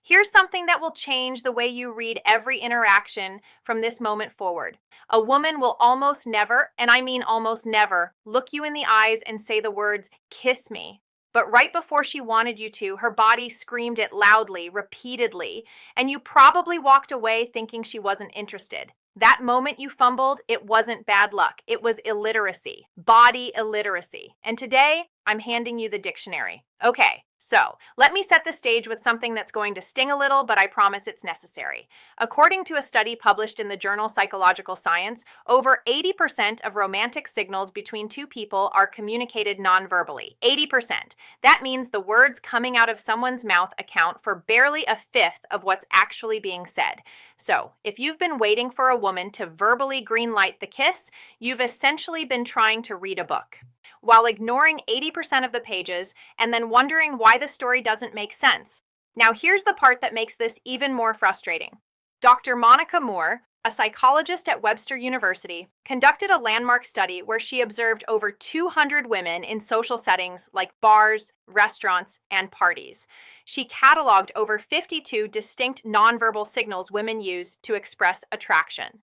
Here's something that will change the way you read every interaction from this moment forward. A woman will almost never, and I mean almost never, look you in the eyes and say the words, "kiss me." But right before she wanted you to, her body screamed it loudly, repeatedly, and you probably walked away thinking she wasn't interested. That moment you fumbled, it wasn't bad luck. It was illiteracy, body illiteracy. And today, I'm handing you the dictionary. Okay, so let me set the stage with something that's going to sting a little, but I promise it's necessary. According to a study published in the journal Psychological Science, over 80% of romantic signals between two people are communicated non-verbally. 80%. That means the words coming out of someone's mouth account for barely a fifth of what's actually being said. So, if you've been waiting for a woman to verbally greenlight the kiss, you've essentially been trying to read a book, while ignoring 80% of the pages and then wondering why the story doesn't make sense. Now, here's the part that makes this even more frustrating. Dr. Monica Moore, a psychologist at Webster University, conducted a landmark study where she observed over 200 women in social settings like bars, restaurants, and parties. She cataloged over 52 distinct nonverbal signals women use to express attraction.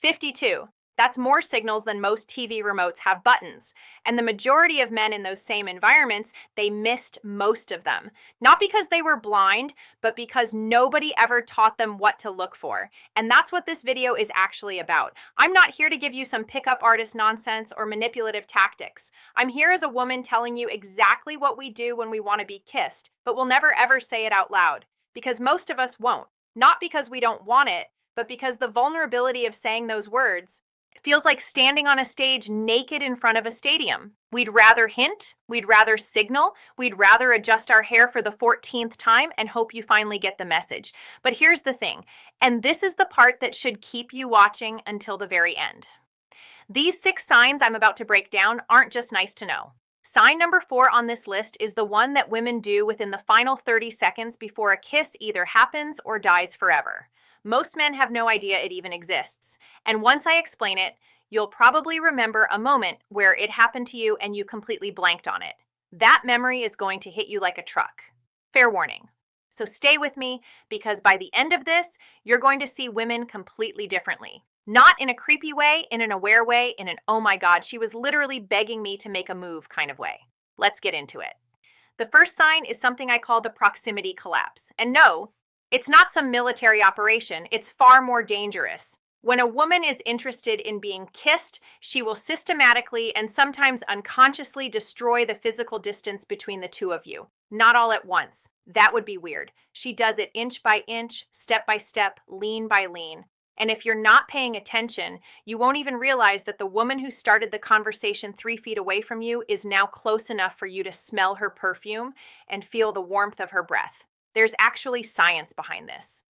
52. That's more signals than most TV remotes have buttons. And the majority of men in those same environments, they missed most of them. Not because they were blind, but because nobody ever taught them what to look for. And that's what this video is actually about. I'm not here to give you some pickup artist nonsense or manipulative tactics. I'm here as a woman telling you exactly what we do when we want to be kissed, but we'll never ever say it out loud. Because most of us won't. Not because we don't want it, but because the vulnerability of saying those words feels like standing on a stage naked in front of a stadium. We'd rather hint, we'd rather signal, we'd rather adjust our hair for the 14th time and hope you finally get the message. But here's the thing, and this is the part that should keep you watching until the very end. These 6 signs I'm about to break down aren't just nice to know. Sign number 4 on this list is the one that women do within the final 30 seconds before a kiss either happens or dies forever. Most men have no idea it even exists. And once I explain it, you'll probably remember a moment where it happened to you and you completely blanked on it. That memory is going to hit you like a truck. Fair warning. So stay with me, because by the end of this, you're going to see women completely differently. Not in a creepy way, in an aware way, in an "oh my God, she was literally begging me to make a move" kind of way. Let's get into it. The first sign is something I call the proximity collapse. And no, it's not some military operation, it's far more dangerous. When a woman is interested in being kissed, she will systematically and sometimes unconsciously destroy the physical distance between the two of you. Not all at once. That would be weird. She does it inch by inch, step by step, lean by lean. And if you're not paying attention, you won't even realize that the woman who started the conversation 3 feet away from you is now close enough for you to smell her perfume and feel the warmth of her breath. There's actually science behind this.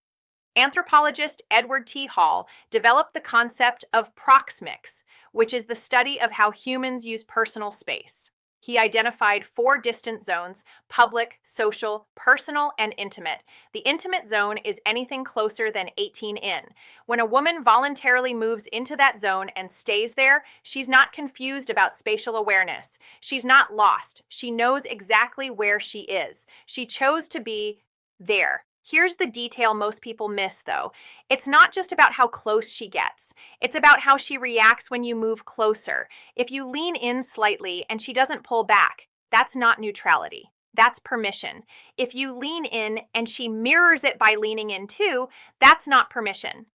Anthropologist Edward T. Hall developed the concept of proxemics, which is the study of how humans use personal space. He identified 4 distant zones: public, social, personal, and intimate. The intimate zone is anything closer than 18 in. When a woman voluntarily moves into that zone and stays there, she's not confused about spatial awareness. She's not lost. She knows exactly where she is. She chose to be there. Here's the detail most people miss, though. It's not just about how close she gets. It's about how she reacts when you move closer. If you lean in slightly and she doesn't pull back, that's not neutrality. That's permission. If you lean in and she mirrors it by leaning in too, that's not permission.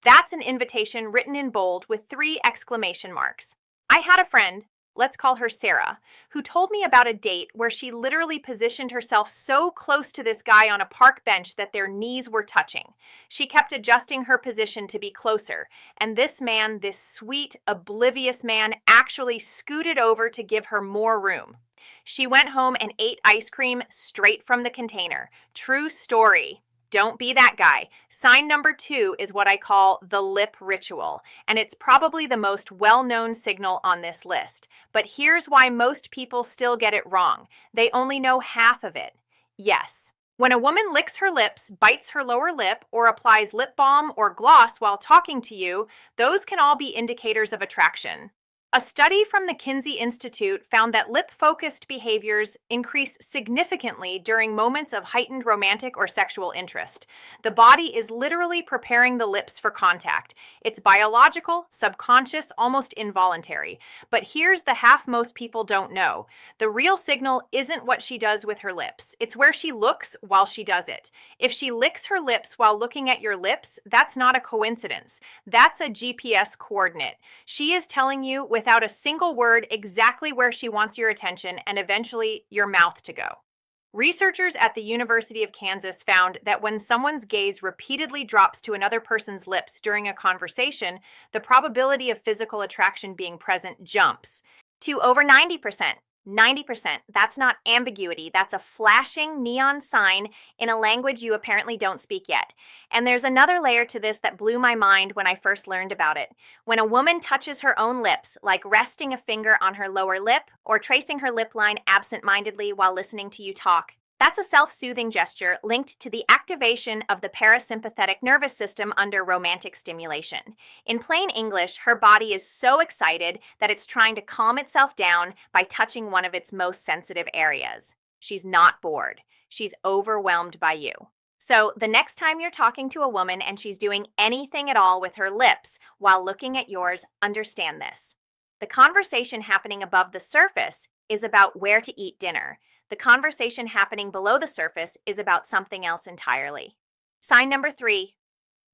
That's an invitation written in bold with 3 exclamation marks. I had a friend, let's call her Sarah, who told me about a date where she literally positioned herself so close to this guy on a park bench that their knees were touching. She kept adjusting her position to be closer, and this man, this sweet, oblivious man, actually scooted over to give her more room. She went home and ate ice cream straight from the container. True story. Don't be that guy. Sign number 2 is what I call the lip ritual, and it's probably the most well-known signal on this list. But here's why most people still get it wrong. They only know half of it. Yes, when a woman licks her lips, bites her lower lip, or applies lip balm or gloss while talking to you, those can all be indicators of attraction. A study from the Kinsey Institute found that lip-focused behaviors increase significantly during moments of heightened romantic or sexual interest. The body is literally preparing the lips for contact. It's biological, subconscious, almost involuntary. But here's the half most people don't know. The real signal isn't what she does with her lips. It's where she looks while she does it. If she licks her lips while looking at your lips, that's not a coincidence. That's a GPS coordinate. She is telling you without a single word exactly where she wants your attention and eventually your mouth to go. Researchers at the University of Kansas found that when someone's gaze repeatedly drops to another person's lips during a conversation, the probability of physical attraction being present jumps to over 90%. 90%. That's not ambiguity. That's a flashing neon sign in a language you apparently don't speak yet. And there's another layer to this that blew my mind when I first learned about it. When a woman touches her own lips, like resting a finger on her lower lip or tracing her lip line absent-mindedly while listening to you talk, that's a self-soothing gesture linked to the activation of the parasympathetic nervous system under romantic stimulation. In plain English, her body is so excited that it's trying to calm itself down by touching one of its most sensitive areas. She's not bored. She's overwhelmed by you. So the next time you're talking to a woman and she's doing anything at all with her lips while looking at yours, understand this. The conversation happening above the surface is about where to eat dinner. The conversation happening below the surface is about something else entirely. Sign number 3,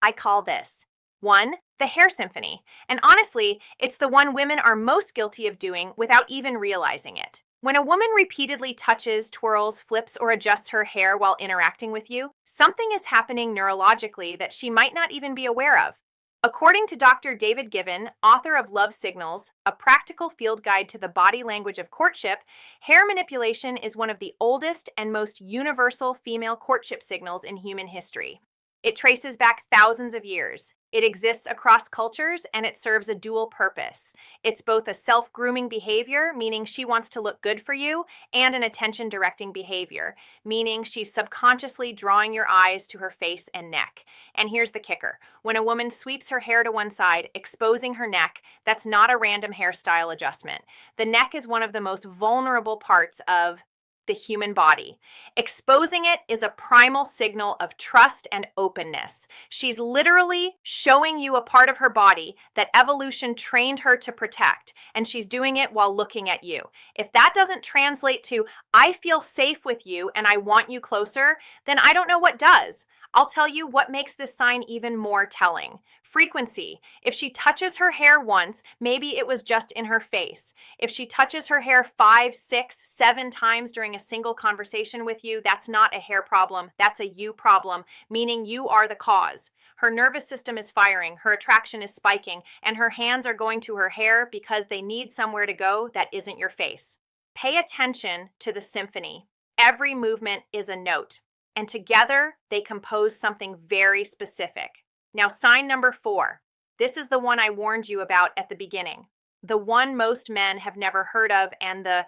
I call this 1. The hair symphony. And honestly, it's the one women are most guilty of doing without even realizing it. When a woman repeatedly touches, twirls, flips, or adjusts her hair while interacting with you, something is happening neurologically that she might not even be aware of. According to Dr. David Given, author of Love Signals, a practical field guide to the body language of courtship, hair manipulation is one of the oldest and most universal female courtship signals in human history. It traces back thousands of years. It exists across cultures and it serves a dual purpose. It's both a self-grooming behavior, meaning she wants to look good for you, and an attention-directing behavior, meaning she's subconsciously drawing your eyes to her face and neck. And here's the kicker. When a woman sweeps her hair to one side, exposing her neck, that's not a random hairstyle adjustment. The neck is one of the most vulnerable parts of the human body. Exposing it is a primal signal of trust and openness. She's literally showing you a part of her body that evolution trained her to protect, and she's doing it while looking at you. If that doesn't translate to, I feel safe with you and I want you closer, then I don't know what does. I'll tell you what makes this sign even more telling. Frequency. If she touches her hair once, maybe it was just in her face. If she touches her hair 5, 6, 7 times during a single conversation with you, that's not a hair problem, that's a you problem, meaning you are the cause. Her nervous system is firing, her attraction is spiking, and her hands are going to her hair because they need somewhere to go that isn't your face. Pay attention to the symphony. Every movement is a note, and together they compose something very specific. Now, sign number 4. This is the one I warned you about at the beginning. The one most men have never heard of, and the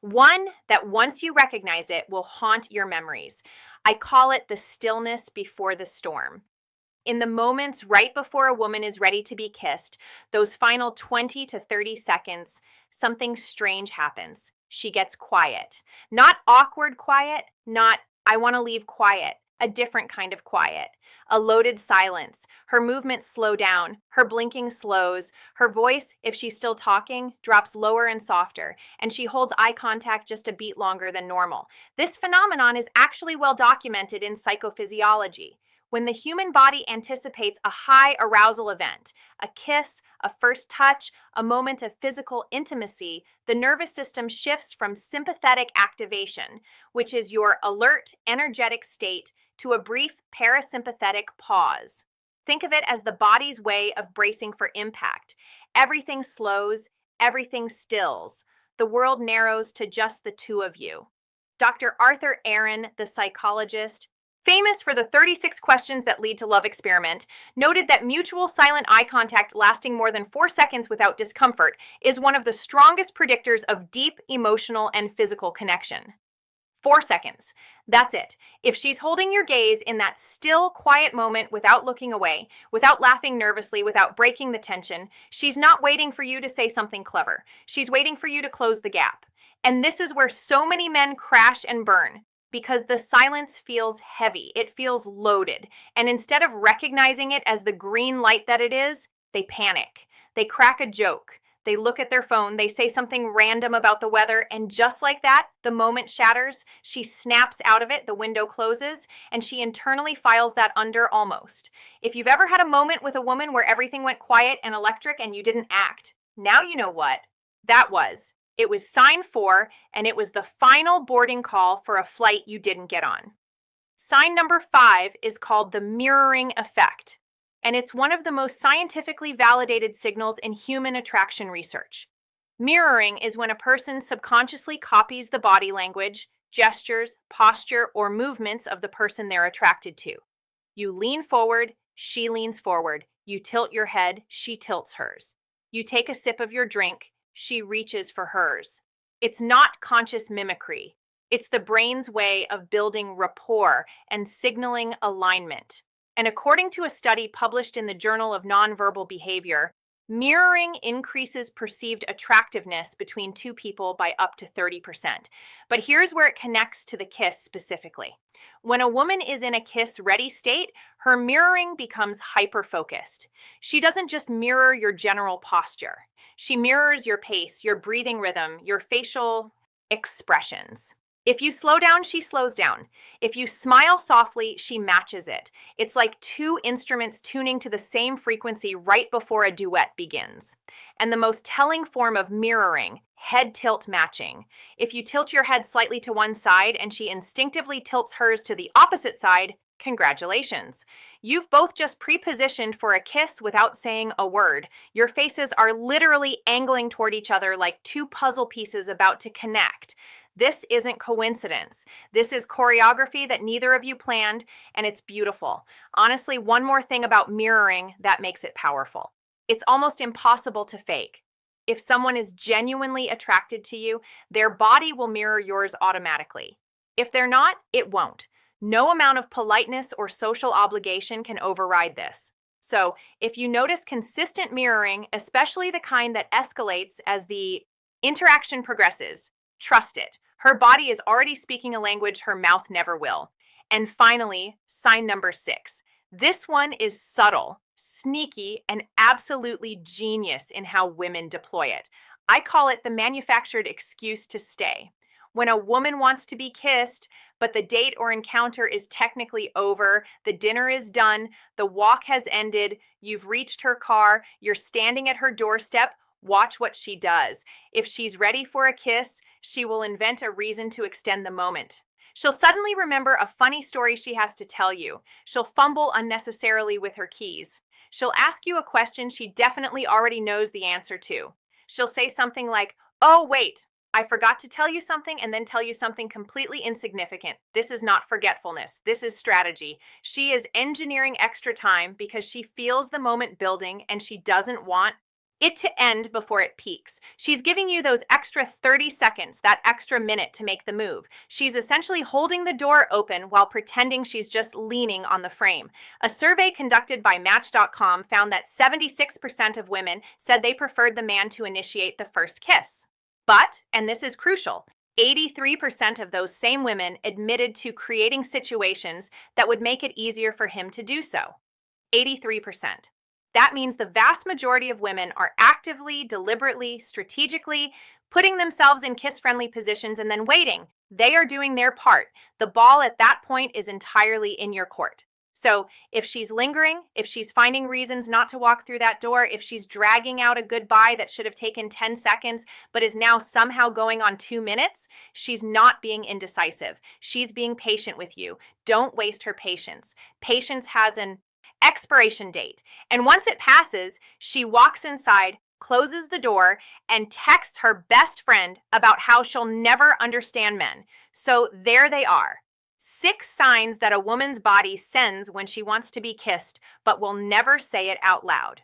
one that once you recognize it will haunt your memories. I call it the stillness before the storm. In the moments right before a woman is ready to be kissed, those final 20 to 30 seconds, something strange happens. She gets quiet. Not awkward quiet, not I want to leave quiet. A different kind of quiet. A loaded silence. Her movements slow down. Her blinking slows. Her voice, if she's still talking, drops lower and softer, and she holds eye contact just a beat longer than normal. This phenomenon is actually well documented in psychophysiology. When the human body anticipates a high arousal event, a kiss, a first touch, a moment of physical intimacy, the nervous system shifts from sympathetic activation, which is your alert, energetic state, to a brief parasympathetic pause. Think of it as the body's way of bracing for impact. Everything slows, everything stills. The world narrows to just the two of you. Dr. Arthur Aaron, the psychologist, famous for the 36 questions that lead to love experiment, noted that mutual silent eye contact lasting more than 4 seconds without discomfort is one of the strongest predictors of deep emotional and physical connection. 4 seconds. That's it. If she's holding your gaze in that still, quiet moment without looking away, without laughing nervously, without breaking the tension, she's not waiting for you to say something clever. She's waiting for you to close the gap. And this is where so many men crash and burn, because the silence feels heavy. It feels loaded. And instead of recognizing it as the green light that it is, they panic. They crack a joke. They look at their phone, they say something random about the weather, and just like that, the moment shatters, she snaps out of it, the window closes, and she internally files that under almost. If you've ever had a moment with a woman where everything went quiet and electric and you didn't act, now you know what that was. It was sign 4, and it was the final boarding call for a flight you didn't get on. Sign number 5 is called the mirroring effect, and it's one of the most scientifically validated signals in human attraction research. Mirroring is when a person subconsciously copies the body language, gestures, posture, or movements of the person they're attracted to. You lean forward, she leans forward. You tilt your head, she tilts hers. You take a sip of your drink, she reaches for hers. It's not conscious mimicry. It's the brain's way of building rapport and signaling alignment. And according to a study published in the Journal of Nonverbal Behavior, mirroring increases perceived attractiveness between two people by up to 30%. But here's where it connects to the kiss specifically. When a woman is in a kiss-ready state, her mirroring becomes hyper-focused. She doesn't just mirror your general posture. She mirrors your pace, your breathing rhythm, your facial expressions. If you slow down, she slows down. If you smile softly, she matches it. It's like two instruments tuning to the same frequency right before a duet begins. And the most telling form of mirroring, head tilt matching. If you tilt your head slightly to one side and she instinctively tilts hers to the opposite side, congratulations. You've both just pre-positioned for a kiss without saying a word. Your faces are literally angling toward each other like two puzzle pieces about to connect. This isn't coincidence. This is choreography that neither of you planned, and it's beautiful. Honestly, one more thing about mirroring that makes it powerful. It's almost impossible to fake. If someone is genuinely attracted to you, their body will mirror yours automatically. If they're not, it won't. No amount of politeness or social obligation can override this. So, if you notice consistent mirroring, especially the kind that escalates as the interaction progresses, trust it. Her body is already speaking a language her mouth never will. And finally, sign number 6. This one is subtle, sneaky, and absolutely genius in how women deploy it. I call it the manufactured excuse to stay. When a woman wants to be kissed, but the date or encounter is technically over, the dinner is done, the walk has ended, you've reached her car, you're standing at her doorstep, watch what she does. If she's ready for a kiss, she will invent a reason to extend the moment. She'll suddenly remember a funny story she has to tell you. She'll fumble unnecessarily with her keys. She'll ask you a question she definitely already knows the answer to. She'll say something like, "Oh, wait, I forgot to tell you something," and then tell you something completely insignificant. This is not forgetfulness. This is strategy. She is engineering extra time because she feels the moment building and she doesn't want it to end before it peaks. She's giving you those extra 30 seconds, that extra minute to make the move. She's essentially holding the door open while pretending she's just leaning on the frame. A survey conducted by Match.com found that 76% of women said they preferred the man to initiate the first kiss. But, and this is crucial, 83% of those same women admitted to creating situations that would make it easier for him to do so. 83%. That means the vast majority of women are actively, deliberately, strategically putting themselves in kiss-friendly positions and then waiting. They are doing their part. The ball at that point is entirely in your court. So if she's lingering, if she's finding reasons not to walk through that door, if she's dragging out a goodbye that should have taken 10 seconds but is now somehow going on 2 minutes, she's not being indecisive. She's being patient with you. Don't waste her patience. Patience has an expiration date. And once it passes, she walks inside, closes the door, and texts her best friend about how she'll never understand men. So there they are. 6 signs that a woman's body sends when she wants to be kissed, but will never say it out loud.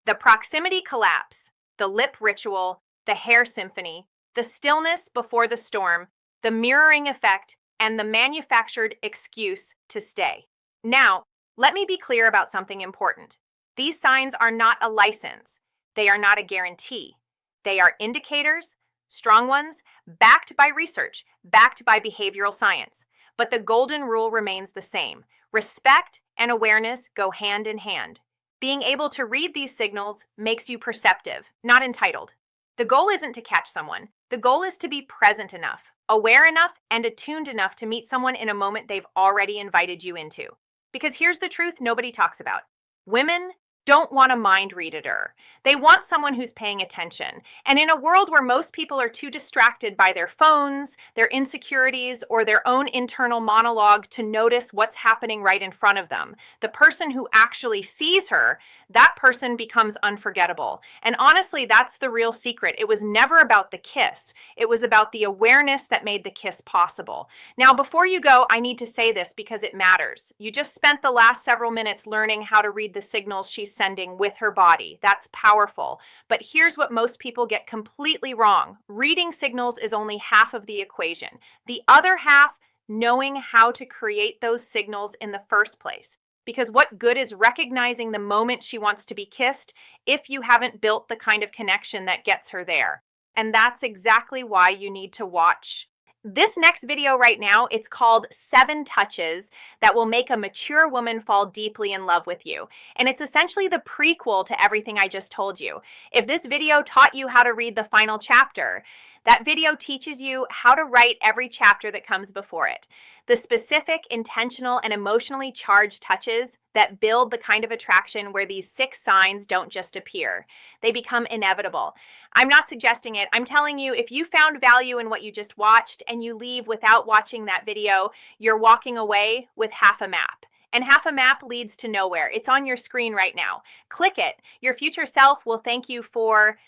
The proximity collapse, the lip ritual, the hair symphony, the stillness before the storm, the mirroring effect, and the manufactured excuse to stay. Now, let me be clear about something important. These signs are not a license. They are not a guarantee. They are indicators, strong ones, backed by research, backed by behavioral science. But the golden rule remains the same. Respect and awareness go hand in hand. Being able to read these signals makes you perceptive, not entitled. The goal isn't to catch someone. The goal is to be present enough, aware enough, and attuned enough to meet someone in a moment they've already invited you into. Because here's the truth nobody talks about. Women don't want a mind reader. They want someone who's paying attention. And in a world where most people are too distracted by their phones, their insecurities, or their own internal monologue to notice what's happening right in front of them, the person who actually sees her, that person becomes unforgettable. And honestly, that's the real secret. It was never about the kiss. It was about the awareness that made the kiss possible. Now, before you go, I need to say this because it matters. You just spent the last several minutes learning how to read the signals she's sending with her body. That's powerful. But here's what most people get completely wrong. Reading signals is only half of the equation. The other half, knowing how to create those signals in the first place. Because what good is recognizing the moment she wants to be kissed if you haven't built the kind of connection that gets her there? And that's exactly why you need to watch this next video right now. It's called 7 Touches That Will Make a Mature Woman Fall Deeply in Love with You. And it's essentially the prequel to everything I just told you. If this video taught you how to read the final chapter, that video teaches you how to write every chapter that comes before it. The specific, intentional, and emotionally charged touches that build the kind of attraction where these 6 signs don't just appear. They become inevitable. I'm not suggesting it. I'm telling you, if you found value in what you just watched and you leave without watching that video, you're walking away with half a map. And half a map leads to nowhere. It's on your screen right now. Click it. Your future self will thank you for